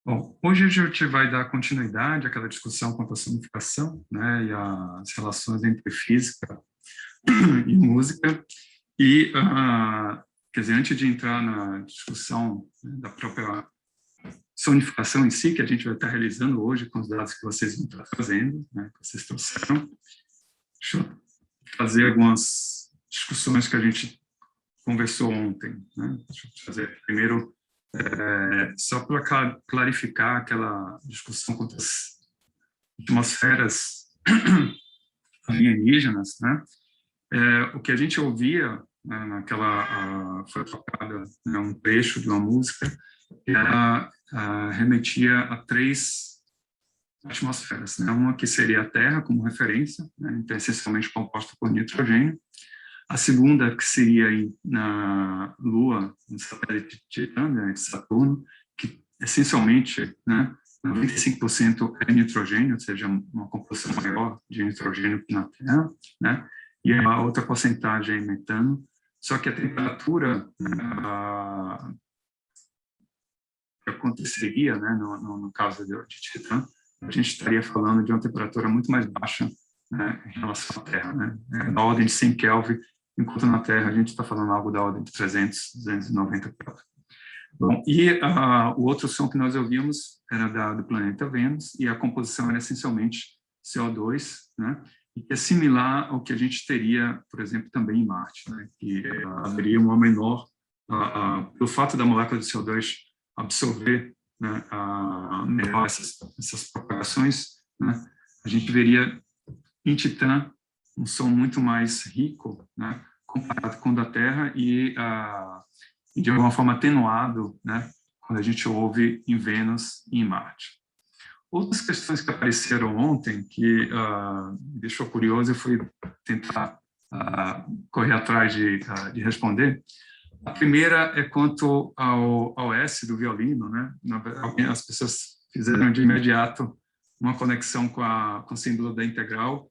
Bom, hoje a gente vai dar continuidade àquela discussão quanto à sonificação, né, e as relações entre física e música. E, quer dizer, antes de entrar na discussão, né, da própria sonificação em si, que a gente vai estar realizando hoje com os dados que vocês vão estar trazendo, né, que vocês trouxeram, deixa eu fazer algumas discussões que a gente conversou ontem, né? Deixa eu fazer primeiro, só para clarificar aquela discussão quanto às atmosferas alienígenas, né? O que a gente ouvia, né, foi tocada, né, um trecho de uma música, ela remetia a 3 atmosferas, né? Uma que seria a Terra como referência, né? Então, essencialmente composta por nitrogênio. A segunda, que seria na Lua, no satélite de Titã, né, de Saturno, que essencialmente, né, 95% é nitrogênio, ou seja, uma composição maior de nitrogênio que na Terra, né, e a outra porcentagem é metano, só que a temperatura que aconteceria, né, no caso de Titã, a gente estaria falando de uma temperatura muito mais baixa, né, em relação à Terra, né, da ordem de 100 Kelvin, enquanto na Terra a gente está falando algo da ordem de 300, 290 Kelvin. Bom, e o outro som que nós ouvimos era do planeta Vênus, e a composição era essencialmente CO2, né, e que é similar ao que a gente teria, por exemplo, também em Marte, né, que haveria uma menor, pelo fato da molécula de CO2 absorver, né, melhor essas propagações, né, a gente veria em Titã um som muito mais rico, né, comparado com o da Terra e de alguma forma atenuado, né, quando a gente ouve em Vênus e em Marte. Outras questões que apareceram ontem que me deixou curioso e fui tentar correr atrás de responder. A primeira é quanto ao S do violino, né? As pessoas fizeram de imediato uma conexão com o símbolo da integral,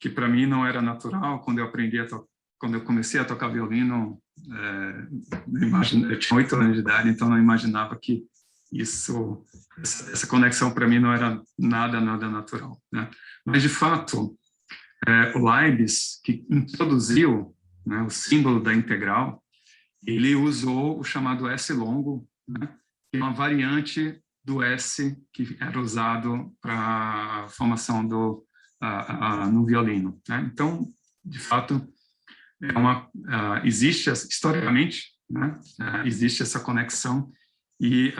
que para mim não era natural. Quando eu comecei a tocar violino, eu tinha 8 anos de idade, então não imaginava que essa conexão para mim não era nada natural, né? Mas de fato, o Leibniz, que introduziu, né, o símbolo da integral, ele usou o chamado S longo, né, que é uma variante do S que era usado para a formação no violino, né? Então, de fato, existe historicamente, né, existe essa conexão, e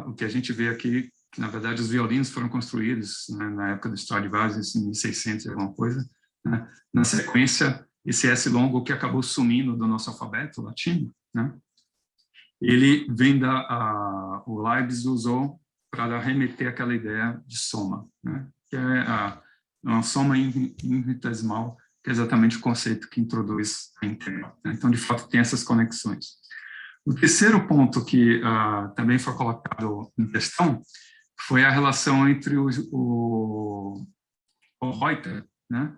o que a gente vê aqui, que na verdade os violinos foram construídos, né, na época do Stradivarius, em 1600 e alguma coisa, né? Na sequência, esse S longo que acabou sumindo do nosso alfabeto latino, né, ele vem o Leibniz usou para remeter aquela ideia de soma, né, que é uma soma infinitesimal, que é exatamente o conceito que introduz a integral, né? Então, de fato, tem essas conexões. O terceiro ponto que também foi colocado em questão foi a relação entre o Reuter, né,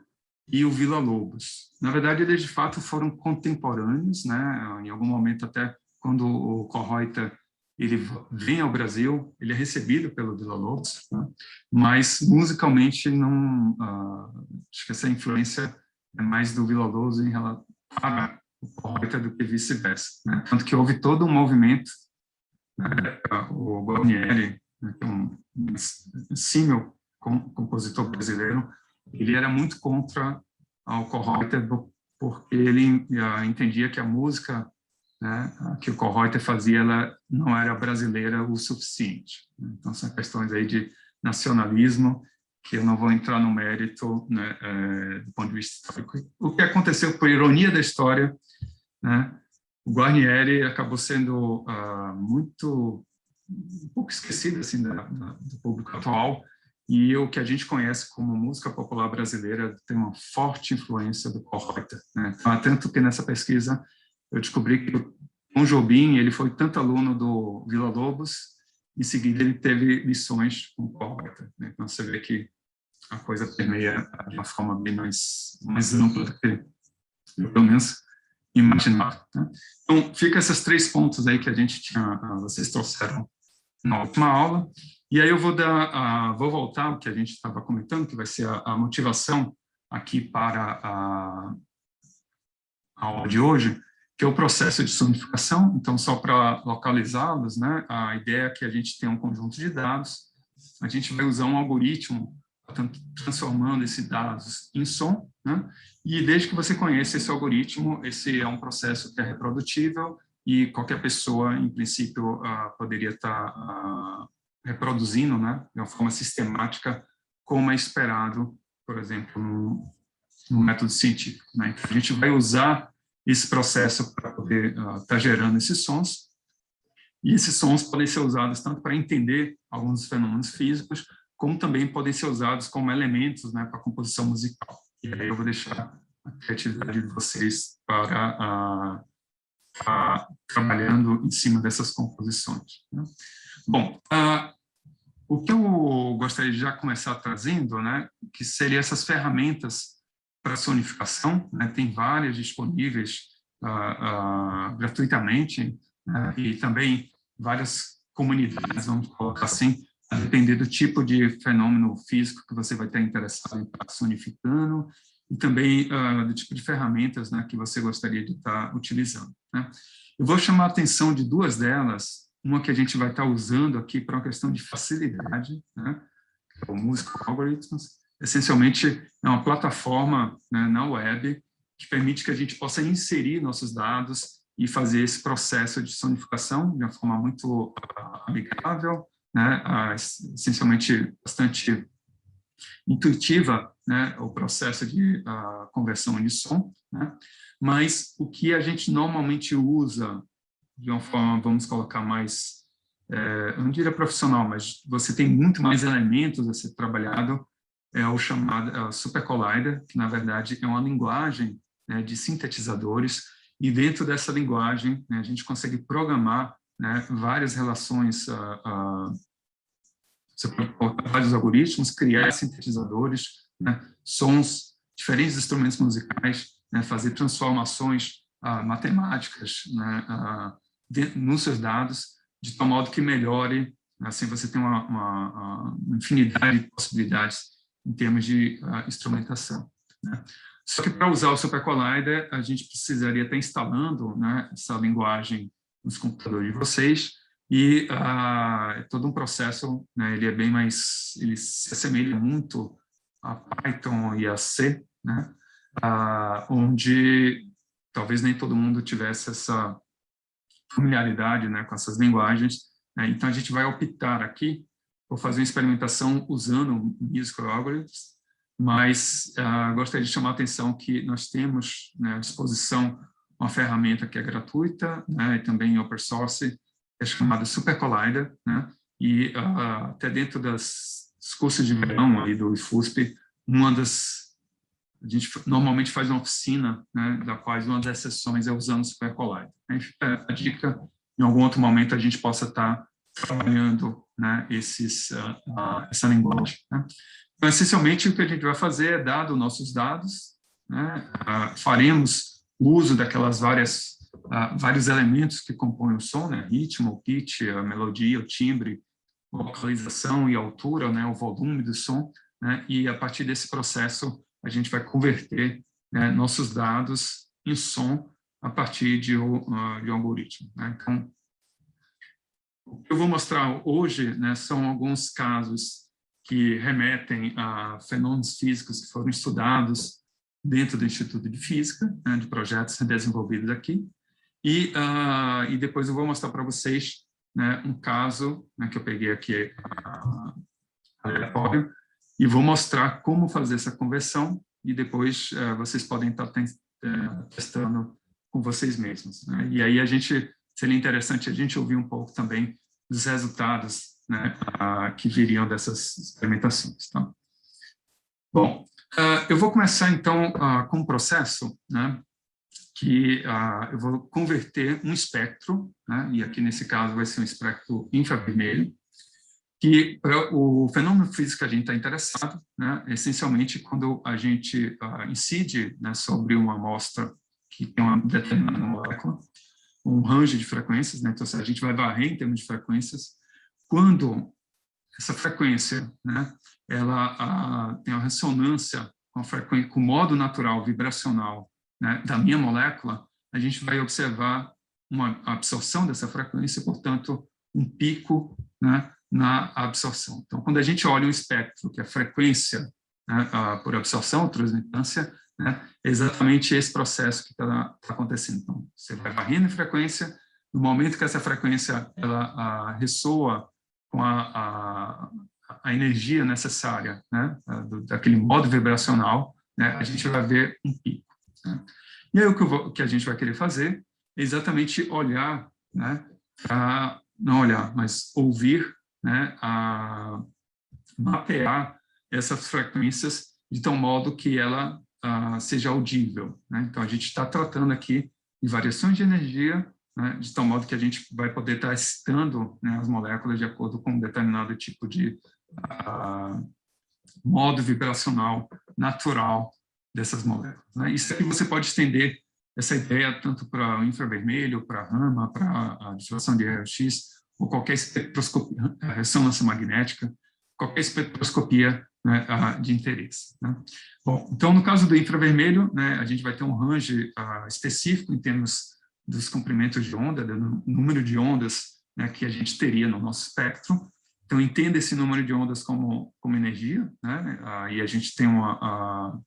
e o Villa-Lobos. Na verdade, eles de fato foram contemporâneos, né? Em algum momento, até quando o Reuter ele vem ao Brasil, ele é recebido pelo Villa-Lobos, né? Mas musicalmente não, acho que essa influência é mais do Villa-Lobos em relação a o Reuter do que vice-versa, né? Tanto que houve todo um movimento, né? O Guarnieri, né, que é um símil compositor brasileiro, ele era muito contra o Kohreuter, porque ele entendia que a música, né, que o Kohreuter fazia, ela não era brasileira o suficiente. Então, são questões aí de nacionalismo, que eu não vou entrar no mérito, né, do ponto de vista histórico. O que aconteceu, por ironia da história, né, o Guarnieri acabou sendo um pouco esquecido assim, do público atual, e o que a gente conhece como música popular brasileira tem uma forte influência do Kohreuter, né? Tanto que nessa pesquisa eu descobri que o Tom Jobim, ele foi tanto aluno do Villa-Lobos, em seguida ele teve lições com o Kohreuter, né? Então você vê que a coisa permeia de uma forma bem mais ampla do que, pelo menos, imaginado, né? Então, fica esses 3 pontos aí que a gente tinha, vocês trouxeram na última aula, e aí eu vou voltar ao que a gente estava comentando, que vai ser a motivação aqui para a aula de hoje, que é o processo de sonificação. Então, só para localizá-los, né, a ideia é que a gente tem um conjunto de dados, a gente vai usar um algoritmo transformando esses dados em som, né, e desde que você conheça esse algoritmo, esse é um processo que é reprodutível e qualquer pessoa, em princípio, poderia estar reproduzindo, né, de uma forma sistemática, como é esperado, por exemplo, no método científico, né? Então, a gente vai usar esse processo para poder estar gerando esses sons, e esses sons podem ser usados tanto para entender alguns fenômenos físicos, como também podem ser usados como elementos, né, para a composição musical. E aí eu vou deixar a criatividade de vocês para trabalhando em cima dessas composições, né? Bom, o que eu gostaria de já começar trazendo, né, que seriam essas ferramentas para sonificação, né, tem várias disponíveis gratuitamente, e também várias comunidades, vamos colocar assim, a depender do tipo de fenômeno físico que você vai estar interessado em estar sonificando, e também do tipo de ferramentas, né, que você gostaria de estar utilizando, né. Eu vou chamar a atenção de 2 delas, uma que a gente vai estar usando aqui para uma questão de facilidade, né, que é o Musical Algorithms. Essencialmente, é uma plataforma, né, na web que permite que a gente possa inserir nossos dados e fazer esse processo de sonificação de uma forma muito amigável, né, essencialmente bastante intuitiva, né, o processo de conversão de som, né, mas o que a gente normalmente usa de uma forma, vamos colocar mais, eu não diria profissional, mas você tem muito mais elementos a ser trabalhado, é o chamado Super Collider, que na verdade é uma linguagem, né, de sintetizadores, e dentro dessa linguagem, né, a gente consegue programar, né, várias relações, você pode colocar vários algoritmos, criar sintetizadores, né, sons, diferentes instrumentos musicais, né, fazer transformações matemáticas, né, nos seus dados, de tal modo que melhore, assim você tem uma infinidade de possibilidades em termos de instrumentação, né. Só que para usar o Super Collider, a gente precisaria estar instalando, né, essa linguagem nos computadores de vocês, e é todo um processo, né, ele é bem mais, ele se assemelha muito a Python e a C, né, onde talvez nem todo mundo tivesse essa familiaridade, né, com essas linguagens, né. Então a gente vai optar aqui por fazer uma experimentação usando Musical Algorithms, mas gostaria de chamar a atenção que nós temos, né, à disposição uma ferramenta que é gratuita, né, e também open source, é chamada Super Collider, né, e até dentro dos cursos de verão aí do IFUSP, a gente normalmente faz uma oficina, né, da qual uma das sessões é usando o Super Collider. A dica, em algum outro momento, a gente possa estar trabalhando, né, essa linguagem, né. Então, essencialmente, o que a gente vai fazer é, dado nossos dados, né, faremos uso daquelas vários elementos que compõem o som, né, ritmo, o pitch, a melodia, o timbre, a localização e a altura, né, o volume do som, né, e a partir desse processo a gente vai converter, né, nossos dados em som a partir de um algoritmo, né. Então, o que eu vou mostrar hoje, né, são alguns casos que remetem a fenômenos físicos que foram estudados dentro do Instituto de Física, né, de projetos desenvolvidos aqui, e depois eu vou mostrar para vocês, né, um caso, né, que eu peguei aqui aleatório, e vou mostrar como fazer essa conversão, e depois vocês podem estar testando com vocês mesmos, né? E aí seria interessante a gente ouvir um pouco também dos resultados, né, que viriam dessas experimentações, tá? Bom, eu vou começar então com um processo, né, que eu vou converter um espectro, né, e aqui nesse caso vai ser um espectro infravermelho, que para o fenômeno físico que a gente está interessado, né, essencialmente quando a gente incide, né, sobre uma amostra que tem uma determinada molécula, um range de frequências, né? Então, a gente vai varrer em termos de frequências. Quando essa frequência, né, ela tem uma ressonância com a frequência, com o modo natural vibracional, né, da minha molécula, a gente vai observar uma absorção dessa frequência, portanto, um pico, né, na absorção. Então, quando a gente olha um espectro, que é a frequência, né, por absorção, transmitância, né, é exatamente esse processo que está acontecendo. Então, você vai varrendo em frequência, no momento que essa frequência ela ressoa com a energia necessária, né, daquele modo vibracional, né, a gente vai ver um pico. Né? E aí o que a gente vai querer fazer é exatamente olhar, né, não olhar, mas ouvir, né, mapear essas frequências de tal modo que ela seja audível. Né? Então, a gente está tratando aqui de variações de energia, né, de tal modo que a gente vai poder estar excitando, né, as moléculas de acordo com um determinado tipo de modo vibracional natural dessas moléculas. Né? Isso aqui você pode estender essa ideia tanto para o infravermelho, para a RAMA, para a difração de raio-x, ou qualquer espectroscopia, ressonância magnética, qualquer espectroscopia, né, de interesse. Né? Bom, então, no caso do infravermelho, né, a gente vai ter um range específico em termos dos comprimentos de onda, do número de ondas, né, que a gente teria no nosso espectro. Então, entenda esse número de ondas como energia, né? E a gente tem uma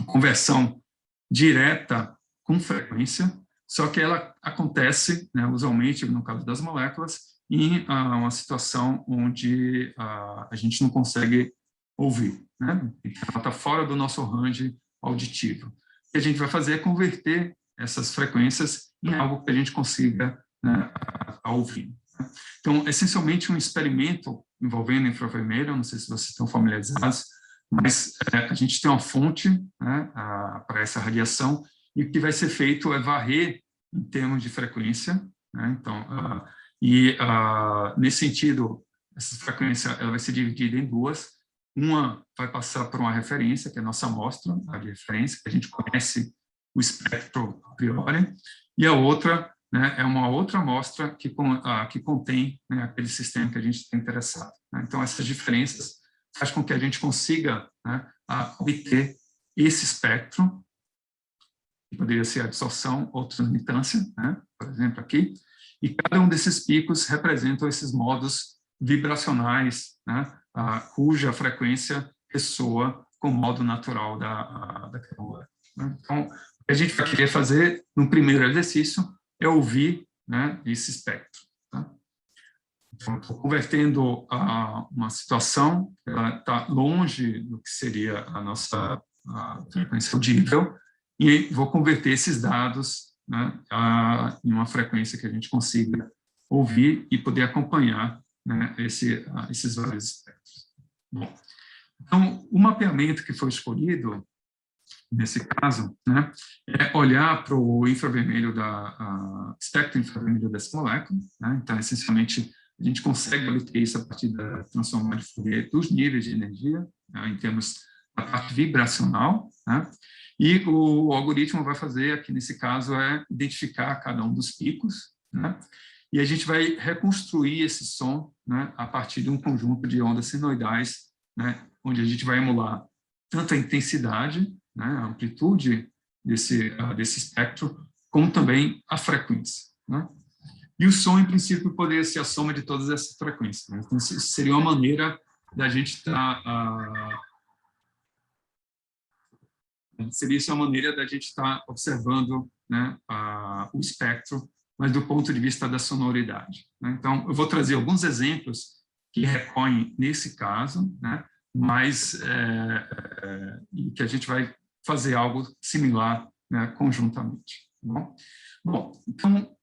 conversão direta com frequência, só que ela acontece, né, usualmente, no caso das moléculas, em uma situação onde a gente não consegue ouvir. Né? Então, ela está fora do nosso range auditivo. O que a gente vai fazer é converter essas frequências em algo que a gente consiga, né, ouvir. Então, essencialmente, um experimento envolvendo infravermelho, não sei se vocês estão familiarizados, mas a gente tem uma fonte, né, para essa radiação, e o que vai ser feito é varrer em termos de frequência. Né? Então, nesse sentido, essa frequência ela vai ser dividida em duas. Uma vai passar por uma referência, que é a nossa amostra de referência, que a gente conhece o espectro a priori, e a outra, né, é uma outra amostra que contém, né, aquele sistema que a gente está interessado. Né? Então, essas diferenças faz com que a gente consiga, né, obter esse espectro, que poderia ser absorção ou transmitância, né, por exemplo, aqui, e cada um desses picos representam esses modos vibracionais, né, cuja frequência ressoa com o modo natural daquela molécula. Né? Então, o que a gente vai querer fazer no primeiro exercício é ouvir, né, esse espectro. Tá? Então, estou convertendo uma situação que está longe do que seria a nossa frequência audível e vou converter esses dados, né, em uma frequência que a gente consiga ouvir e poder acompanhar, né, esses vários espectros. Bom, então, o mapeamento que foi escolhido nesse caso, né, é olhar para o infravermelho espectro infravermelho dessa molécula. Né? Então, essencialmente, a gente consegue obter isso a partir da transformação de Fourier dos níveis de energia, né, em termos da parte vibracional. Né? E o algoritmo vai fazer, aqui nesse caso, é identificar cada um dos picos, né? E a gente vai reconstruir esse som, né, a partir de um conjunto de ondas sinoidais, né, onde a gente vai emular tanto a intensidade, né, a amplitude desse espectro, como também a frequência. Né? E o som, em princípio, poderia ser a soma de todas essas frequências. Né? Então, seria uma maneira da gente estar... seria isso uma maneira da gente estar observando, né, o espectro, mas do ponto de vista da sonoridade. Né? Então, eu vou trazer alguns exemplos que recorrem nesse caso, né, mas que a gente vai fazer algo similar, né, conjuntamente. Tá bom, então,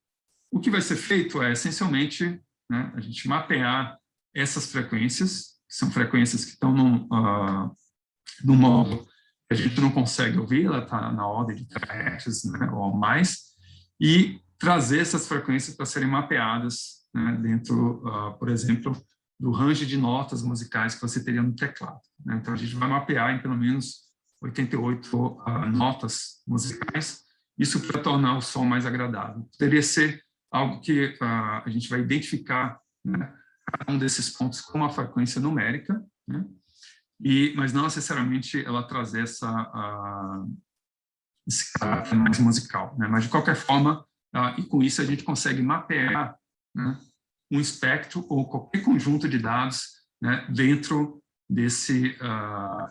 o que vai ser feito é, essencialmente, né, a gente mapear essas frequências, que são frequências que estão num modo que a gente não consegue ouvir, ela está na ordem de terahertz, né, ou mais, e trazer essas frequências para serem mapeadas, né, dentro, por exemplo, do range de notas musicais que você teria no teclado. Né? Então, a gente vai mapear em pelo menos 88 notas musicais, isso para tornar o som mais agradável. Poderia ser algo que a gente vai identificar, né, um desses pontos com uma frequência numérica, né, mas não necessariamente ela trazer esse caráter mais musical, né? Mas, de qualquer forma, e com isso a gente consegue mapear, né, um espectro ou qualquer conjunto de dados, né, dentro desse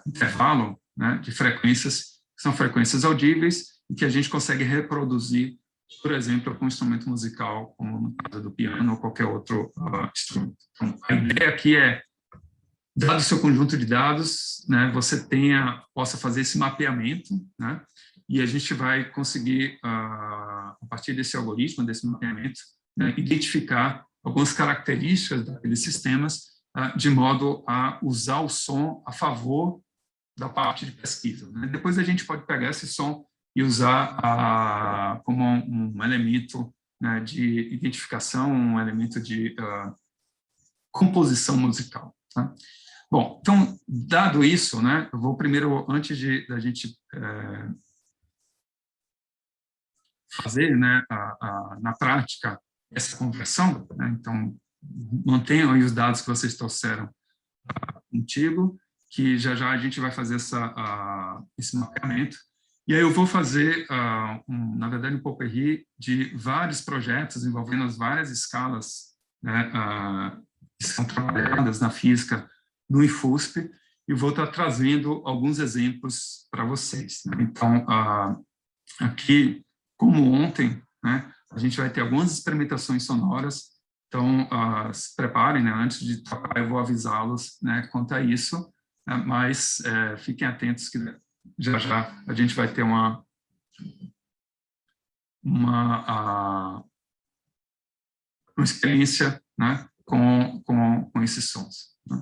intervalo, né, de frequências, que são frequências audíveis, e que a gente consegue reproduzir, por exemplo, com um instrumento musical, como no caso do piano ou qualquer outro instrumento. Então, a ideia aqui é, dado o seu conjunto de dados, né, você possa fazer esse mapeamento, né, e a gente vai conseguir, a partir desse algoritmo, desse mapeamento, né, identificar algumas características daqueles sistemas, de modo a usar o som a favor da parte de pesquisa, né? Depois a gente pode pegar esse som e usar como um elemento, né, de identificação, um elemento de composição musical. Tá? Bom, então, dado isso, né, eu vou primeiro, antes da gente fazer, né, na prática essa conversão, né, então, mantenham aí os dados que vocês trouxeram contigo, que já a gente vai fazer esse mapeamento. E aí eu vou fazer, na verdade, um potpourri de vários projetos envolvendo as várias escalas, né, que são trabalhadas na física no IFUSP, e vou estar trazendo alguns exemplos para vocês, né? Então, aqui, como ontem, né, a gente vai ter algumas experimentações sonoras, então se preparem, né, antes de tocar eu vou avisá-los, né, quanto a isso, né, mas fiquem atentos que já a gente vai ter uma experiência, né, com esses sons, né?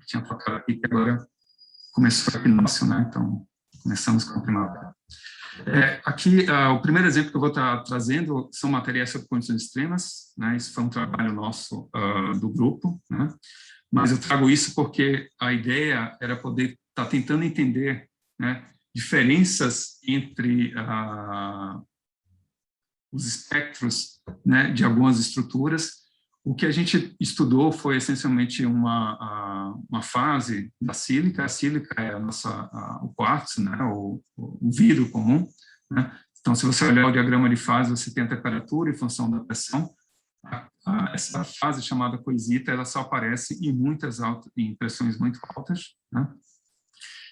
Tinha tocado aqui que agora começou a equinócio, né, então começamos com a primavera. Aqui, o primeiro exemplo que eu vou estar trazendo são materiais sobre condições extremas, né? Isso foi um trabalho nosso do grupo, né? Mas eu trago isso porque a ideia era poder estar tentando entender, né, diferenças entre os espectros, né, de algumas estruturas. O que a gente estudou foi essencialmente uma fase da sílica. A sílica é o quartzo, né, o vidro comum, né? Então, se você olhar o diagrama de fase, você tem a temperatura em função da pressão. Essa fase chamada coisita, ela só aparece em pressões muito altas, né?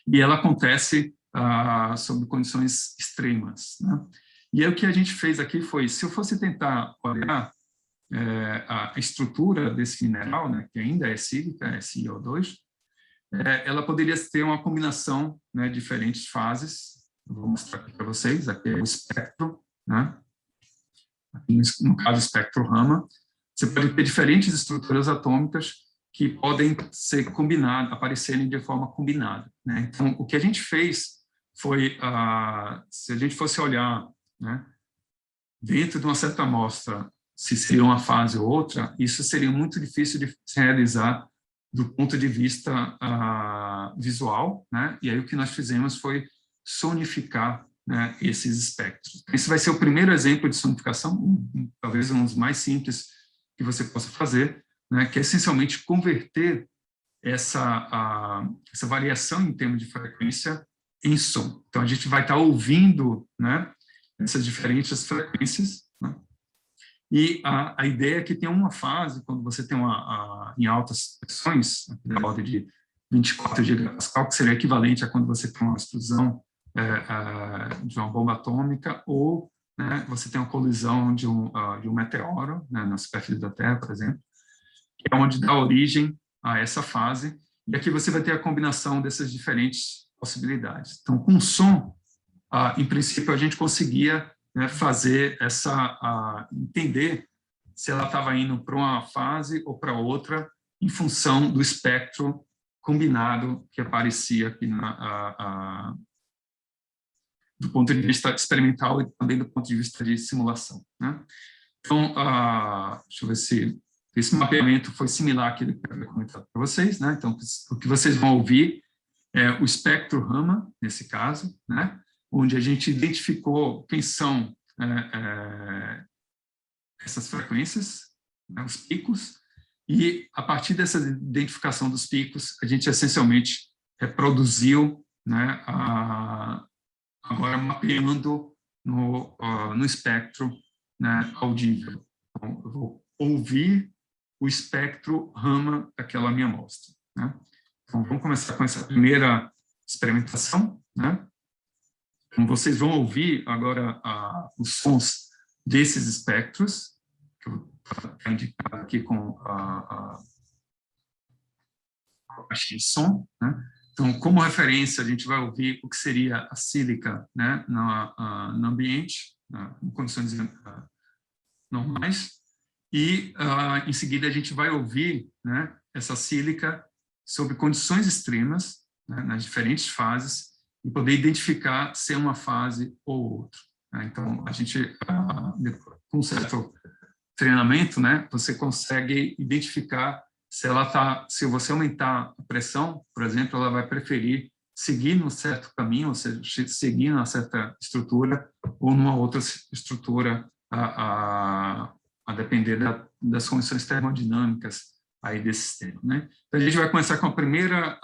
E ela acontece sob condições extremas, né? E aí o que a gente fez aqui foi, se eu fosse tentar olhar a estrutura desse mineral, né, que ainda é sílica, é SiO2, ela poderia ter uma combinação, né, de diferentes fases. Eu vou mostrar aqui para vocês. Aqui é o espectro, né? Aqui, no caso, o espectro Raman. Você pode ter diferentes estruturas atômicas que podem ser combinadas, aparecerem de forma combinada, né? Então, o que a gente fez foi, se a gente fosse olhar, né, dentro de uma certa amostra, se seria uma fase ou outra, isso seria muito difícil de se realizar do ponto de vista visual, né? E aí o que nós fizemos foi sonificar, né, esses espectros. Esse vai ser o primeiro exemplo de sonificação, talvez um dos mais simples que você possa fazer, né, que é essencialmente converter essa variação em termos de frequência em som. Então, a gente vai estar ouvindo, né, essas diferentes frequências, né? E a ideia é que tem uma fase, quando você tem em altas pressões, da ordem de 24 gigapascal, que seria equivalente a quando você tem uma explosão de uma bomba atômica, ou, né, você tem uma colisão de um meteoro, né, na superfície da Terra, por exemplo, que é onde dá origem a essa fase, e aqui você vai ter a combinação dessas diferentes possibilidades. Então, com o som, em princípio, a gente conseguia, né, fazer entender se ela estava indo para uma fase ou para outra, em função do espectro combinado que aparecia aqui do ponto de vista experimental e também do ponto de vista de simulação, né? Então, deixa eu ver se esse mapeamento foi similar àquele que eu havia comentado para vocês, né? Então, o que vocês vão ouvir é o espectro Raman, nesse caso, né? onde a gente identificou quem são essas frequências, né, os picos, e a partir dessa identificação dos picos, a gente essencialmente reproduziu, né, agora mapeando no espectro, né, audível. Então, eu vou ouvir o espectro Raman daquela minha amostra, né? Então, vamos começar com essa primeira experimentação, né? Então, vocês vão ouvir agora os sons desses espectros, que eu vou indicar aqui com a caixa de som, né? Então, como referência, a gente vai ouvir o que seria a sílica, né, no ambiente, em condições normais, e, em seguida, a gente vai ouvir, né, essa sílica sob condições extremas, né, nas diferentes fases, e poder identificar se é uma fase ou outra, né? Então, a gente, com um certo treinamento, né, você consegue identificar se você aumentar a pressão, por exemplo, ela vai preferir seguir num certo caminho, ou seja, seguir numa certa estrutura ou numa outra estrutura, a depender das condições termodinâmicas aí desse sistema, né? Então, a gente vai começar com a primeira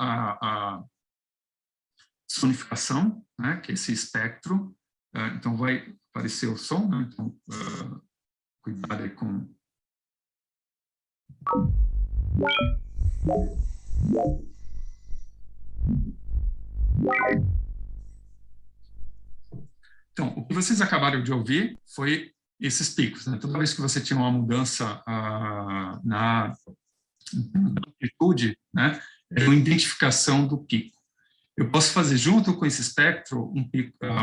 sonificação, né, que é esse espectro. Então, vai aparecer o som, né? Então, cuidado aí com... Então, o que vocês acabaram de ouvir foi esses picos, né? Toda vez que você tinha uma mudança na amplitude, né, é uma identificação do pico. Eu posso fazer, junto com esse espectro,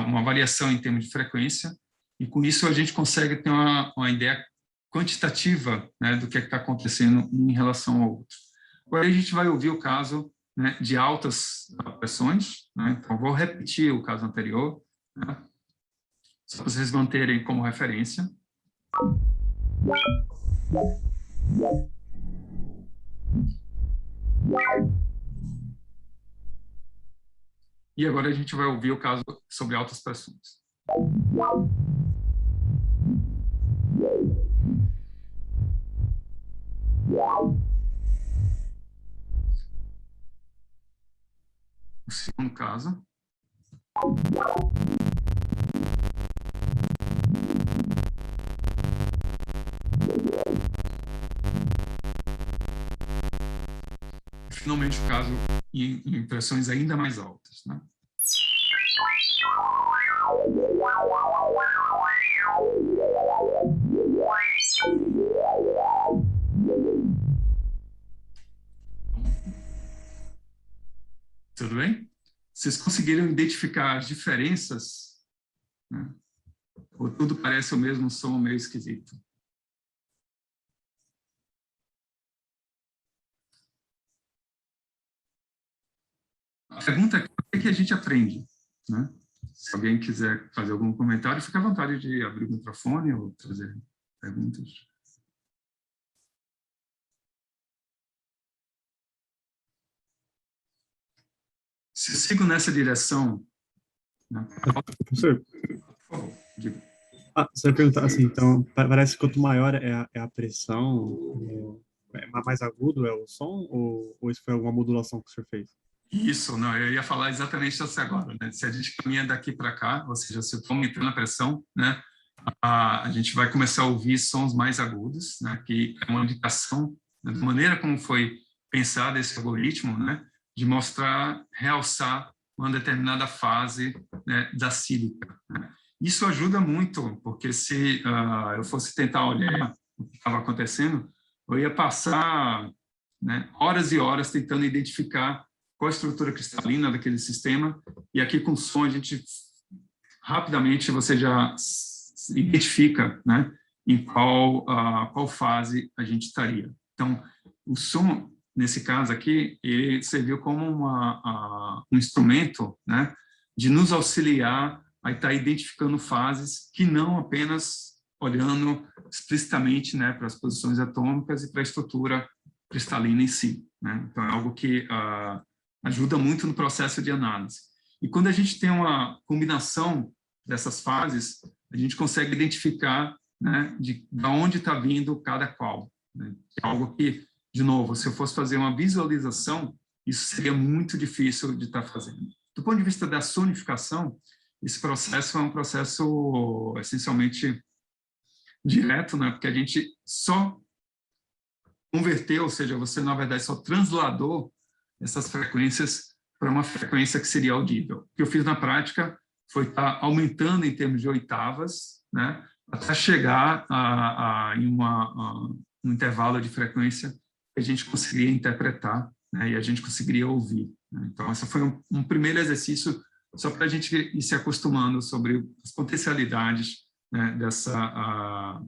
uma variação em termos de frequência, e com isso a gente consegue ter uma ideia quantitativa, né, do que está acontecendo em relação ao outro. Agora a gente vai ouvir o caso, né, de altas pressões, né? Então vou repetir o caso anterior, né, só para vocês manterem como referência. E agora a gente vai ouvir o caso sobre altas pressões. O segundo caso. Finalmente o caso em pressões ainda mais altas, né? Tudo bem? Vocês conseguiram identificar as diferenças, né? Ou tudo parece o mesmo som, meio esquisito? A pergunta é o que a gente aprende, né? Se alguém quiser fazer algum comentário, fique à vontade de abrir o microfone ou trazer perguntas. Se eu sigo nessa direção... Né? Professor, por favor, diga. você vai perguntar assim, então, parece que quanto maior é a pressão, mais agudo é o som, ou isso foi alguma modulação que o senhor fez? Isso, não, eu ia falar exatamente isso agora, né? Se a gente caminha daqui para cá, ou seja, se eu estou aumentando a pressão, né, a gente vai começar a ouvir sons mais agudos, né, que é uma indicação, né, da maneira como foi pensado esse algoritmo, né, de mostrar, realçar uma determinada fase, né, da sílica, né. Isso ajuda muito, porque se eu fosse tentar olhar o que estava acontecendo, eu ia passar, né, horas e horas tentando identificar qual a estrutura cristalina daquele sistema, e aqui com som a gente rapidamente você já identifica, né, em qual fase a gente estaria. Então, o som, nesse caso aqui, ele serviu como um instrumento, né, de nos auxiliar a estar identificando fases que não apenas olhando explicitamente, né, para as posições atômicas e para a estrutura cristalina em si, né? Então, é algo que ajuda muito no processo de análise. E quando a gente tem uma combinação dessas fases, a gente consegue identificar, né, de onde está vindo cada qual. Né? É algo que, de novo, se eu fosse fazer uma visualização, isso seria muito difícil de estar fazendo. Do ponto de vista da sonificação, esse processo é um processo essencialmente direto, né? Porque a gente só converteu, ou seja, você, na verdade, só transladou essas frequências para uma frequência que seria audível. O que eu fiz na prática foi estar aumentando em termos de oitavas, né? Até chegar em um intervalo de frequência que a gente conseguiria interpretar, né? E a gente conseguiria ouvir. Né? Então, esse foi um primeiro exercício só para a gente ir se acostumando sobre as potencialidades, né, dessa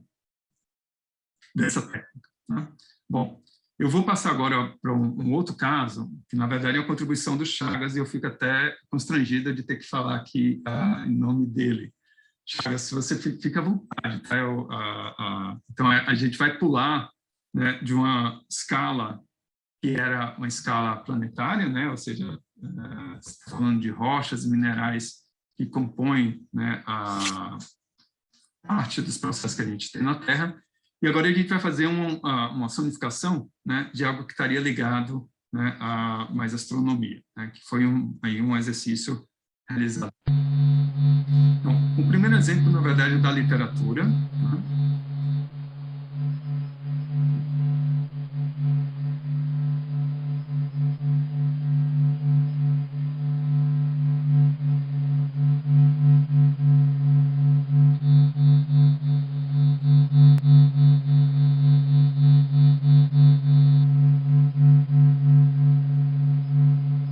técnica. Né? Bom, eu vou passar agora para um outro caso, que na verdade é uma contribuição do Chagas, e eu fico até constrangida de ter que falar aqui em nome dele. Chagas, se você fica à vontade. Tá? Então, a gente vai pular, né, de uma escala que era uma escala planetária, né, ou seja, falando de rochas e minerais que compõem, né, a parte dos processos que a gente tem na Terra, e agora a gente vai fazer uma sonificação, né, de algo que estaria ligado, né, a mais astronomia, né, que foi um exercício realizado. Então, o primeiro exemplo, na verdade, é da literatura. Né?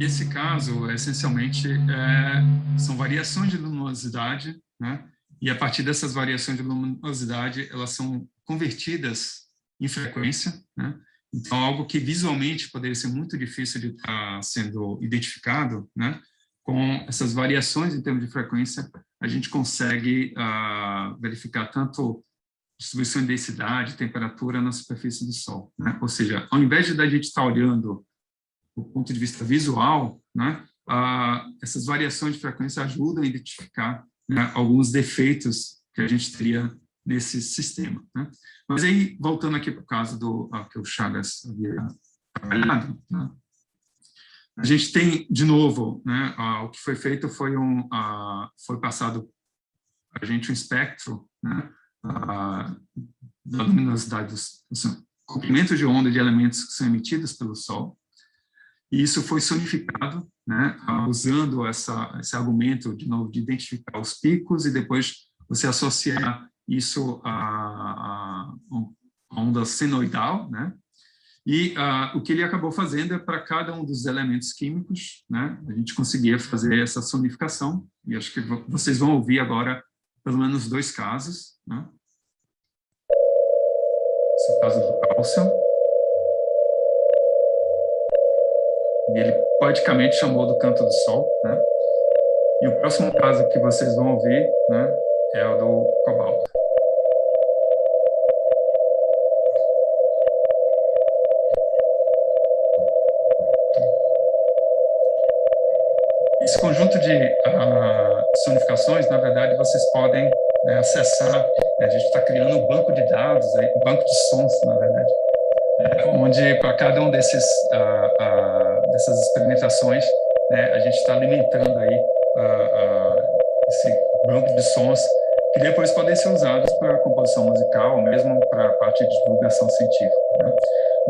Esse caso, essencialmente, são variações de luminosidade, né? E a partir dessas variações de luminosidade, elas são convertidas em frequência, né? Então, algo que visualmente poderia ser muito difícil de estar sendo identificado, né? Com essas variações em termos de frequência, a gente consegue verificar tanto distribuição de densidade, temperatura na superfície do Sol, né? Ou seja, ao invés de a gente estar olhando do ponto de vista visual, né, essas variações de frequência ajudam a identificar, né, alguns defeitos que a gente teria nesse sistema. Né? Mas aí, voltando aqui para o caso que o Chagas havia trabalhado, né, a gente tem, de novo, né, o que foi feito foi foi passado para a gente um espectro, né, da luminosidade dos comprimentos de onda de elementos que são emitidos pelo Sol. E isso foi sonificado, né, usando esse argumento, de novo, de identificar os picos e depois você associar isso a onda senoidal, né? E o que ele acabou fazendo é, para cada um dos elementos químicos, né, a gente conseguia fazer essa sonificação, e acho que vocês vão ouvir agora pelo menos 2 casos. Né? Esse é o caso do cálcio. E ele poeticamente chamou do canto do sol, né? E o próximo caso que vocês vão ouvir, né, é o do cobalto. Esse conjunto de sonificações, na verdade, vocês podem, né, acessar. A gente está criando um banco de dados, um banco de sons, na verdade, onde para cada um dessas experimentações, né, a gente está alimentando aí esse banco de sons que depois podem ser usados para composição musical ou mesmo para a parte de divulgação científica. Né?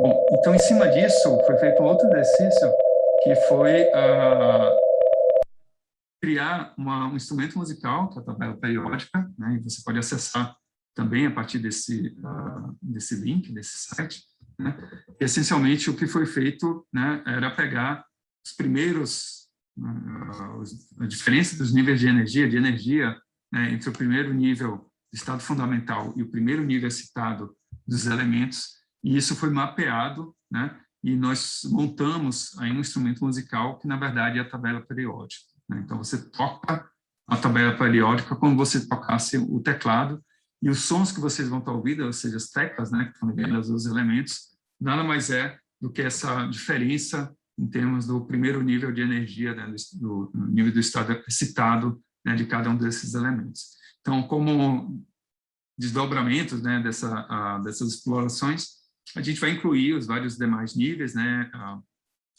Bom, então, em cima disso, foi feito um outro exercício que foi criar um instrumento musical, que é a tabela periódica, né? E você pode acessar também a partir desse link, desse site. Né? E, essencialmente, o que foi feito, né, era pegar os primeiros, a diferença dos níveis de energia, né, entre o primeiro nível do estado fundamental e o primeiro nível citado dos elementos, e isso foi mapeado, né, e nós montamos aí um instrumento musical que, na verdade, é a tabela periódica. Né? Então, você toca a tabela periódica como você tocasse o teclado, e os sons que vocês vão estar ouvindo, ou seja, as teclas, né, que estão ligadas aos elementos, nada mais é do que essa diferença em termos do primeiro nível de energia, né, do nível do estado excitado, né, de cada um desses elementos. Então, como desdobramentos, né, dessas explorações, a gente vai incluir os vários demais níveis, né,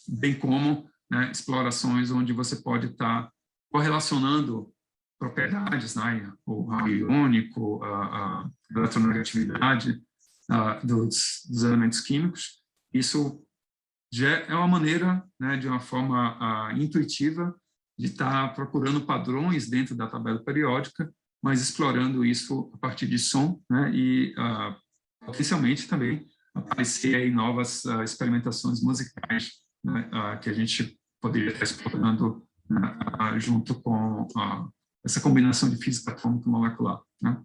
bem como, né, explorações onde você pode estar correlacionando propriedades, né, o raio iônico, a eletronegatividade dos elementos químicos. Isso já é uma maneira, né, de uma forma intuitiva, de estar procurando padrões dentro da tabela periódica, mas explorando isso a partir de som, né, e potencialmente também aparecer aí novas experimentações musicais, né, que a gente poderia estar explorando, né, junto com essa combinação de física atômica e molecular, né?